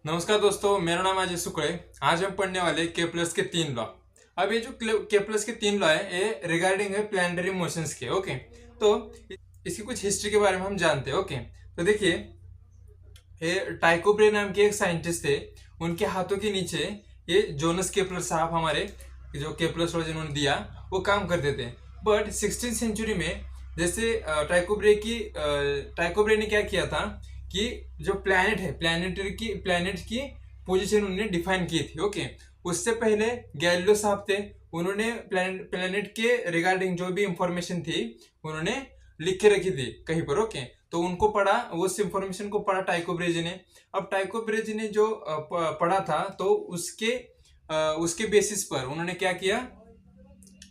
नमस्कार दोस्तों, मेरा नाम अजय शुक्ल है। आज हम पढ़ने वाले के प्लस के 3 लॉ। अब ये जो के प्लस के 3 लॉ है ये रिगार्डिंग है प्लैनेटरी मोशंस के। ओके, तो इसकी कुछ हिस्ट्री के बारे में हम जानते हैं। ओके, तो देखिए, ये टाइको ब्रे नाम के एक साइंटिस्ट थे। उनके हाथों के नीचे ये जोनस केपलर साहब, हमारे जो केपलर लॉ जिन्होंने दिया, वो काम करते थे। बट 16th सेंचुरी में जैसे टाइको ब्रे ने क्या किया था कि जो प्लैनेट है, प्लैनेट की पोजीशन उन्होंने डिफाइन की थी। ओके, उससे पहले गैलीलियो साहब थे। उन्होंने प्लैनेट के रिगार्डिंग जो भी इंफॉर्मेशन थी उन्होंने लिख के रखी थी कहीं पर। ओके, तो उनको पढ़ा, उस इंफॉर्मेशन को पढ़ा टाइको ब्रेजी ने। अब टाइको ब्रेजी ने जो पढ़ा था, तो उसके बेसिस पर उन्होंने क्या किया,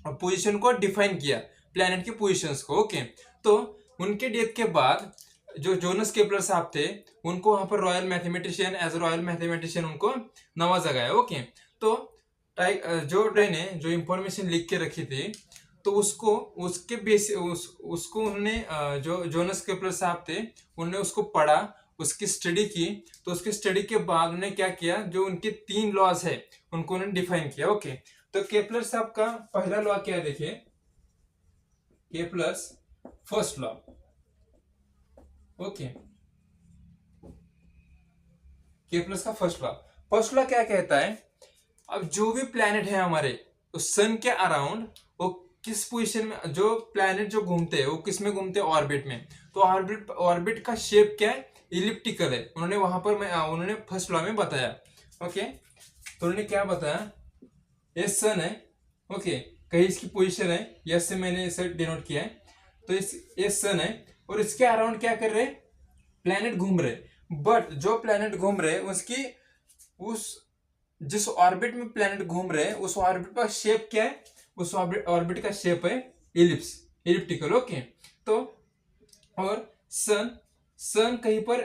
पोजीशन को डिफाइन किया, प्लैनेट की पोजीशंस को। ओके, तो उनके डेथ के बाद जो जोनस केपलर साहब थे, उनको वहां पर royal mathematician, as royal mathematician उनको नवाजा गया। ओके, तो जो रे ने जो इंफॉर्मेशन लिख के रखी थी, तो उसके बेस उसको उन्होंने जो जोनस केपलर साहब थे उन्होंने उसको पढ़ा, उसकी स्टडी की। तो उसकी स्टडी के बाद उन्होंने क्या किया, जो उनके 3 लॉज है उनको उन्होंने डिफाइन किया। ओके, तो केपलर साहब का पहला लॉ क्या है, देखिए, Kepler's first law. Okay, Kepler's का फर्स्ट लॉ क्या कहता है, अब जो भी प्लैनेट है हमारे, तो सन के अराउंड वो किस पोजीशन में, जो प्लैनेट जो घूमते हैं वो किस में घूमते हैं, ऑर्बिट में। तो ऑर्बिट का शेप क्या है, इलिप्टिकल है। उन्होंने वहां पर उन्होंने फर्स्ट लॉ में बताया। ओके, तो उन्होंने क्या बताया, ये सन है। ओके, कहीं इसकी पोजीशन है, यस से मैंने इसे डिनोट किया है। तो ये सन है और इसके अराउंड क्या कर रहे, प्लैनेट घूम रहे। बट जो प्लैनेट घूम रहे उसकी उस जिस ऑर्बिट में प्लैनेट घूम रहे हैं उस ऑर्बिट का शेप क्या है, उस ऑर्बिट का शेप है इलिप्टिकल। ओके, तो और सन कहीं पर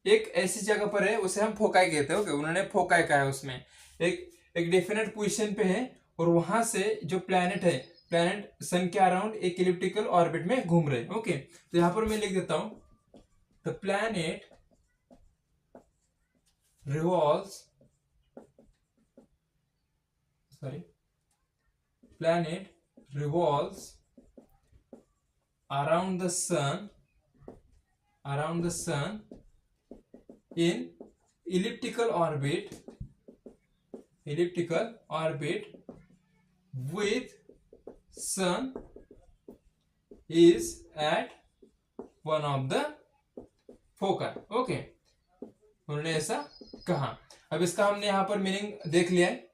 एक ऐसी जगह पर है, उसे हम फोकाई कहते हैं। ओके, उन्होंने फोकाई कहा है, उसमें एक डेफिनेट पोजीशन पे है और वहां से जो प्लैनेट सन के अराउंड एक इलिप्टिकल ऑर्बिट में घूम रहे। ओके, तो यहां पर मैं लिख देता हूं, the planet revolves planet revolves around the sun in elliptical orbit with sun is at one of the foci। Okay, उन्होंने ऐसा कहा। अब इसका हमने यहाँ पर मीनिंग देख लिया है।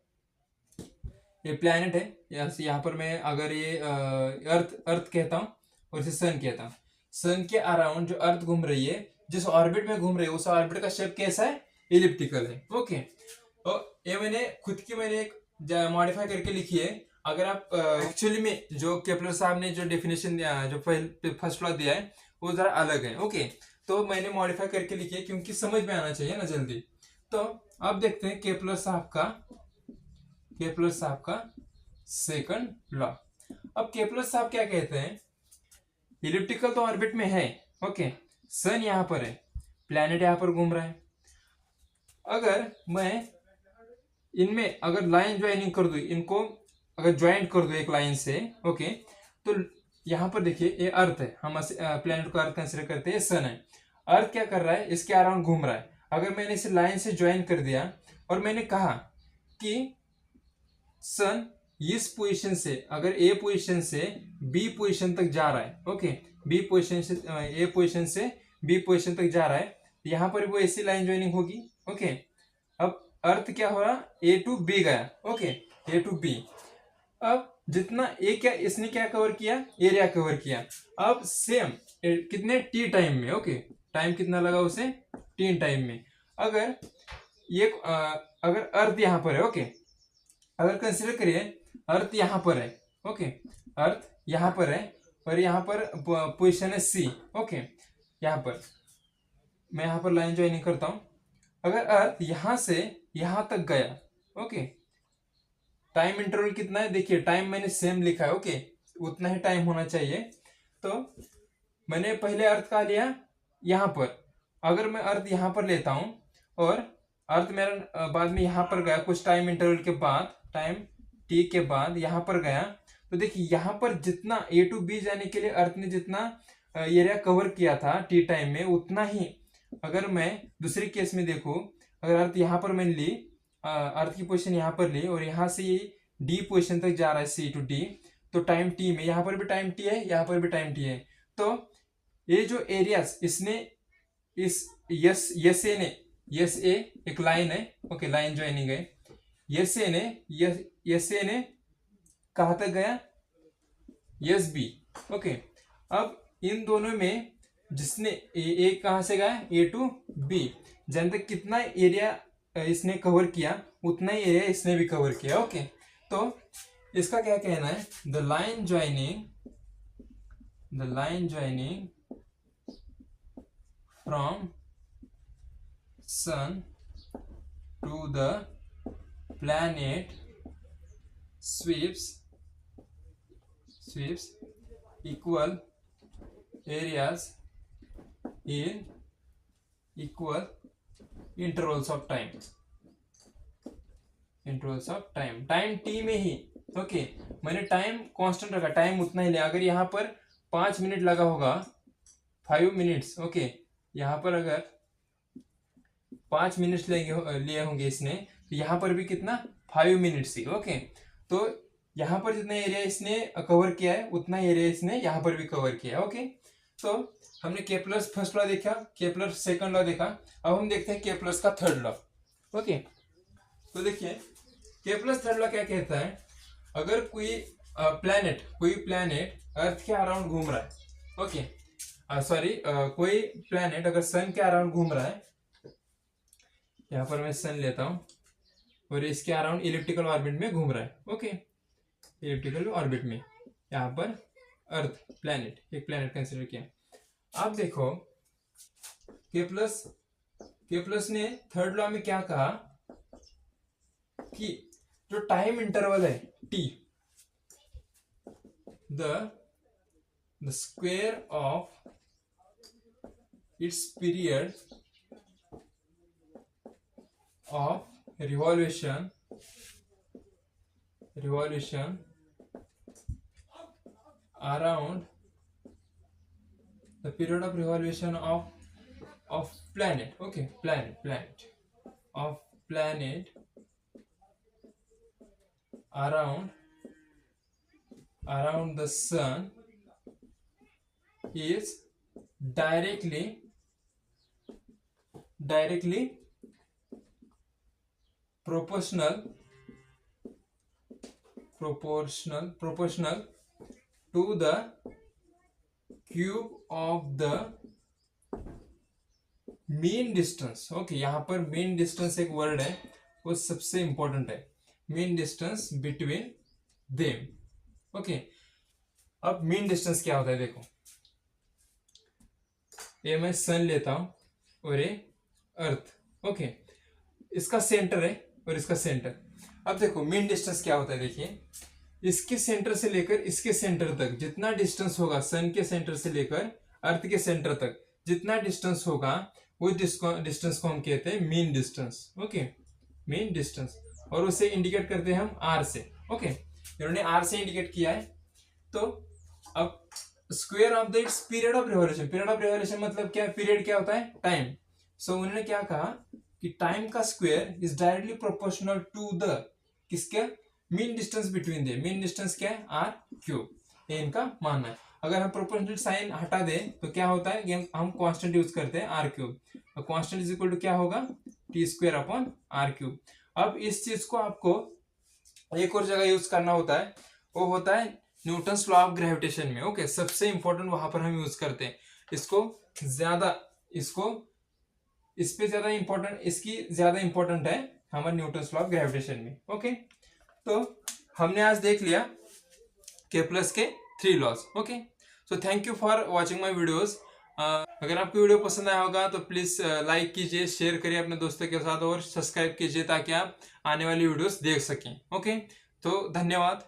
ये प्लैनेट है, यहाँ पर मैं अगर ये अर्थ कहता हूँ और इसे सन कहता हूँ, सन के अराउंड जो अर्थ घूम रही है, जिस ऑर्बिट में घूम रही है, उस ऑर्बिट का शेप कैसा है, इलिप्टिकल है। ओके, तो ये मैंने खुद की एक मॉडिफाई करके लिखी है। अगर आप एक्चुअली में जो केपलर साहब ने जो डेफिनेशन दिया, जो फर्स्ट लॉ दिया है, वो जरा अलग है। ओके, तो मैंने मॉडिफाई करके लिखी है क्योंकि समझ में आना चाहिए ना जल्दी। तो अब देखते हैं केपलर साहब का सेकंड लॉ। अब केपलर साहब क्या कहते हैं, इलिप्टिकल तो ऑर्बिट में है। ओके, सन यहां पर है, प्लैनेट यहां पर घूम रहा है। अगर मैं इनमें अगर लाइन ज्वाइनिंग कर दू, इनको अगर ज्वाइंट कर दू एक लाइन से, ओके, तो यहां पर देखिए, ये अर्थ है, हम प्लैनेट को अर्थ कंसिडर करते हैं, सन है। अर्थ क्या कर रहा है, इसके अराउंड घूम रहा है। अगर मैंने इसे लाइन से ज्वाइन कर दिया और मैंने कहा कि सन इस पोजीशन से, अगर ए पोजीशन से बी पोजीशन तक जा रहा है, ओके, बी पोजीशन से ए पोजीशन से बी पोजीशन तक जा रहा है, यहां पर वो ऐसी लाइन ज्वाइनिंग होगी। ओके, अब अर्थ क्या हो रहा, ए टू बी गया। Okay, A to B. अब जितना ए क्या इसने क्या कवर किया, एरिया कवर किया। अब सेम कितने टी टाइम में। ओके, टाइम कितना लगा उसे, टी टाइम में। अगर ये अगर अर्थ यहां पर है, ओके, अगर कंसिडर करिए अर्थ यहां पर है, ओके, अर्थ यहां पर है और यहां पर पोजीशन है सी। ओके, यहां पर मैं यहां पर लाइन ज्वाइनिंग करता हूं। अगर अर्थ यहां से यहां तक गया, ओके, टाइम इंटरवल कितना है, देखिए टाइम मैंने सेम लिखा है। ओके, उतना ही टाइम होना चाहिए। तो मैंने पहले अर्थ का लिया यहां पर, अगर मैं अर्थ यहां पर लेता हूं और अर्थ मेरा बाद में यहाँ पर गया, कुछ टाइम इंटरवल के बाद, टाइम टी के बाद यहाँ पर गया, तो देखिए यहाँ पर जितना ए टू बी जाने के लिए अर्थ ने जितना एरिया कवर किया था टी टाइम में, उतना ही अगर मैं दूसरे केस में देखूं, अगर अर्थ यहाँ पर मैंने ली, अर्थ की पोजीशन यहाँ पर ली और यहाँ से ये डी पोजीशन तक जा रहा है सी टू डी, तो टाइम टी में यहाँ पर भी टाइम टी है, यहाँ पर भी टाइम टी है, तो ये जो एरियाज इसने इस यस ए ने, यस ए एक लाइन है, ओके, लाइन ज्वाइनिंग है, यस ए ने कहाँ तक गया, यस बी, ओके। अब इन दोनों में जिसने ए कहाँ से गया, ए टू बी, जहां तक कितना एरिया इसने कवर किया उतना ही एरिया इसने भी कवर किया, ओके। तो इसका क्या कहना है, the line joining from sun to the planet sweeps equal areas in equal intervals of time, time T में ही, ओके। मैंने टाइम कांस्टेंट रखा, टाइम उतना ही लिया। अगर यहाँ पर 5 मिनट लगा होगा, 5 मिनट्स, ओके, यहाँ पर अगर 5 मिनट्स लिए होंगे इसने, तो यहाँ पर भी कितना, 5 मिनट्स ही, ओके। तो यहाँ पर जितना एरिया इसने कवर किया है उतना एरिया इसने यहाँ पर भी कवर किया है, ओके। तो हमने केप्लर्स फर्स्ट लॉ देखा, केप्लर सेकंड लॉ देखा, अब हम देखते हैं केप्लर्स का थर्ड लॉ, ओके। तो देखिए केप्लर्स थर्ड लॉ क्या कहता है, अगर कोई प्लैनेट अर्थ के अराउंड घूम रहा है, ओके, कोई प्लैनेट अगर सन के अराउंड घूम रहा है, यहाँ पर मैं सन लेता हूं और इसके अराउंड इलिप्टिकल ऑर्बिट में घूम रहा है, ओके, इलिप्टिकल ऑर्बिट में, यहाँ पर अर्थ प्लैनेट, एक प्लैनेट कंसीडर किया। आप देखो केप्लस ने थर्ड लॉ में क्या कहा कि जो टाइम इंटरवल है T, the square of its period of revolution around the period of revolution of planet, okay, planet around the sun is directly proportional to the cube of the mean distance, okay. यहाँ पर mean distance एक word है, वो सबसे important है, mean distance between them, okay. अब mean distance क्या होता है, देखो, ये मैं सन लेता हूं और ये अर्थ, ओके, इसका सेंटर है और इसका सेंटर। अब देखो मीन डिस्टेंस क्या होता है, देखिए, इसके सेंटर से लेकर इसके सेंटर तक जितना डिस्टेंस होगा, सन के सेंटर से लेकर अर्थ के सेंटर तक जितना डिस्टेंस होगा, वो डिस्टेंस को हम कहते हैं mean distance, okay, mean distance. और उसे इंडिकेट करते हैं हम आर से, ओके, इन्होंने आर से इंडिकेट किया है। तो अब square of the it's period of revolution मतलब क्या, पीरियड क्या होता है, टाइम। सो उन्होंने क्या कहा कि टाइम का square is directly proportional to the, किसके, mean distance between they, mean distance क्या है, आर क्यूब, ये इनका मानना है। अगर हम प्रोपोर्शनल साइन हटा दें तो क्या होता है, हम कांस्टेंट यूज करते हैं आर क्यूब, तो कांस्टेंट इज इक्वल टू क्या होगा, T square upon R cube. अब इस चीज को आपको एक और जगह यूज करना होता है, वो होता है न्यूटन्स लॉ ऑफ ग्रेविटेशन में, ओके, सबसे इंपॉर्टेंट वहां पर हम यूज करते हैं इसकी ज्यादा इंपॉर्टेंट है हमारे न्यूटन्स लॉ ऑफ ग्रेविटेशन में, ओके। तो हमने आज देख लिया केप्लर्स के 3 laws, okay. So thank you for watching my videos. अगर आपको वीडियो पसंद आया होगा तो प्लीज लाइक कीजिए, शेयर करिए अपने दोस्तों के साथ और सब्सक्राइब कीजिए ताकि आप आने वाली वीडियोस देख सकें, ओके। तो धन्यवाद।